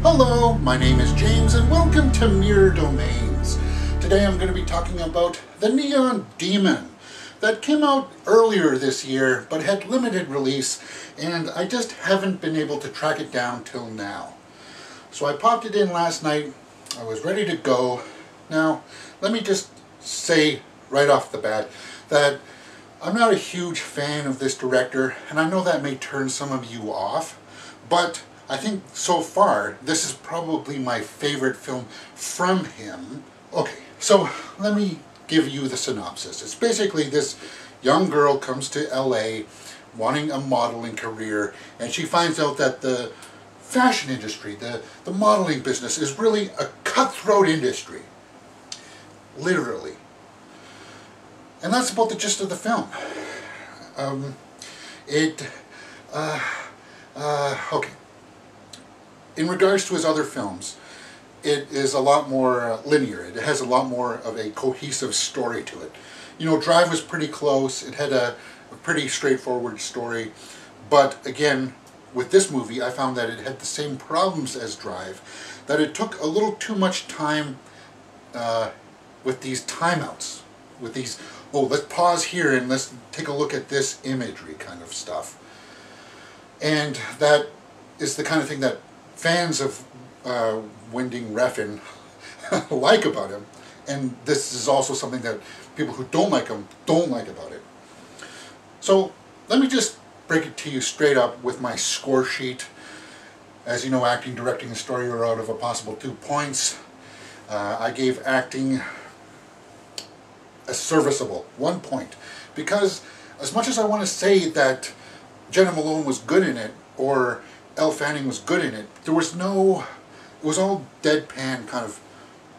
Hello, my name is James and welcome to Mirror Domains. Today I'm going to be talking about The Neon Demon that came out earlier this year but had limited release, and I just haven't been able to track it down till now. So I popped it in last night. I was ready to go. Now, let me just say right off the bat that I'm not a huge fan of this director, and I know that may turn some of you off, but I think so far this is probably my favorite film from him. Okay, so let me give you the synopsis. It's basically this young girl comes to LA wanting a modeling career, and she finds out that the fashion industry, the modeling business, is really a cutthroat industry. Literally. And that's about the gist of the film. Okay. In regards to his other films, it is a lot more linear. It has a lot more of a cohesive story to it. You know, Drive was pretty close. It had a pretty straightforward story. But again, with this movie, I found that it had the same problems as Drive, that it took a little too much time with these timeouts, with these, oh, let's pause here and let's take a look at this imagery kind of stuff. And that is the kind of thing that fans of Winding Refn like about him, and this is also something that people who don't like him don't like about it. So let me just break it to you straight up with my score sheet. As you know, acting, directing, and story are out of a possible 2 points. I gave acting a serviceable 1 point, because as much as I want to say that Jenna Malone was good in it, or Elle Fanning was good in it, there was no, it was all deadpan kind of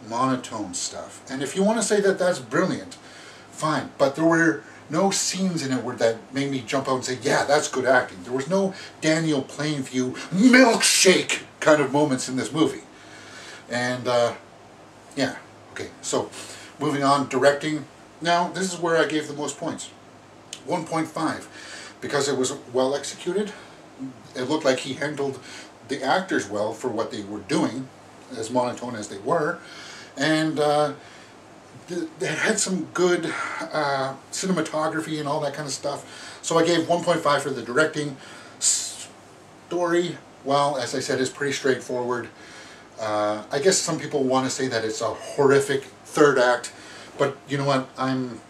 monotone stuff. And if you want to say that that's brilliant, fine, but there were no scenes in it where that made me jump out and say, yeah, that's good acting. There was no Daniel Plainview milkshake kind of moments in this movie. And yeah, okay, so moving on, directing. Now, this is where I gave the most points. 1.5, because it was well executed. It looked like he handled the actors well for what they were doing, as monotone as they were, and they had some good cinematography and all that kind of stuff. So I gave 1.5 for the directing. Story, well, as I said, is pretty straightforward. I guess some people want to say that it's a horrific third act, but you know what, I'm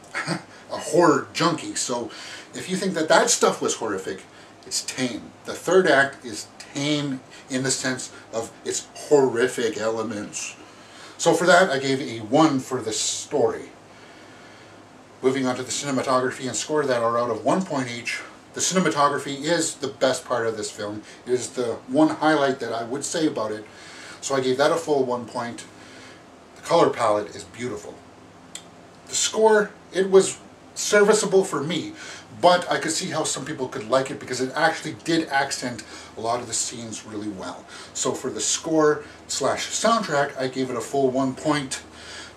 a horror junkie, so if you think that that stuff was horrific, it's tame. The third act is tame in the sense of its horrific elements. So for that, I gave a 1 for the story. Moving on to the cinematography and score that are out of 1 point each. The cinematography is the best part of this film. It is the one highlight that I would say about it. So I gave that a full 1 point. The color palette is beautiful. The score, it was serviceable for me, but I could see how some people could like it because it actually did accent a lot of the scenes really well. So for the score / soundtrack, I gave it a full 1 point.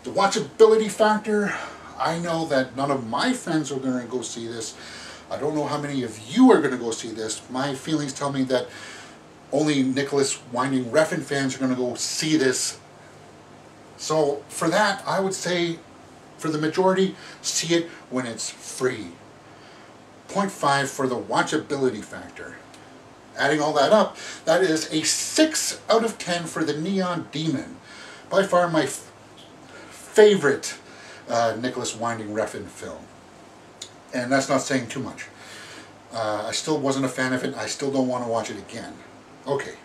The watchability factor, I know that none of my friends are going to go see this. I don't know how many of you are going to go see this. My feelings tell me that only Nicolas Winding Refn fans are going to go see this. So for that, I would say, for the majority, see it when it's free. 0.5 for the watchability factor. Adding all that up, that is a 6 out of 10 for The Neon Demon. By far my favorite Nicolas Winding Refn film. And that's not saying too much. I still wasn't a fan of it. I still don't want to watch it again. Okay.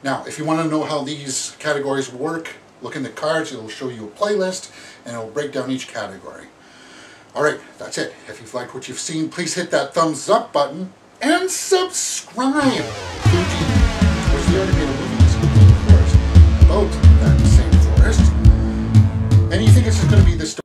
Now, if you want to know how these categories work, look in the cards. It'll show you a playlist, and it'll break down each category. Alright, that's it. If you've liked what you've seen, please hit that thumbs up button and subscribe. Fuji, we already made a movie about that same forest. And you think it's just going to be this story?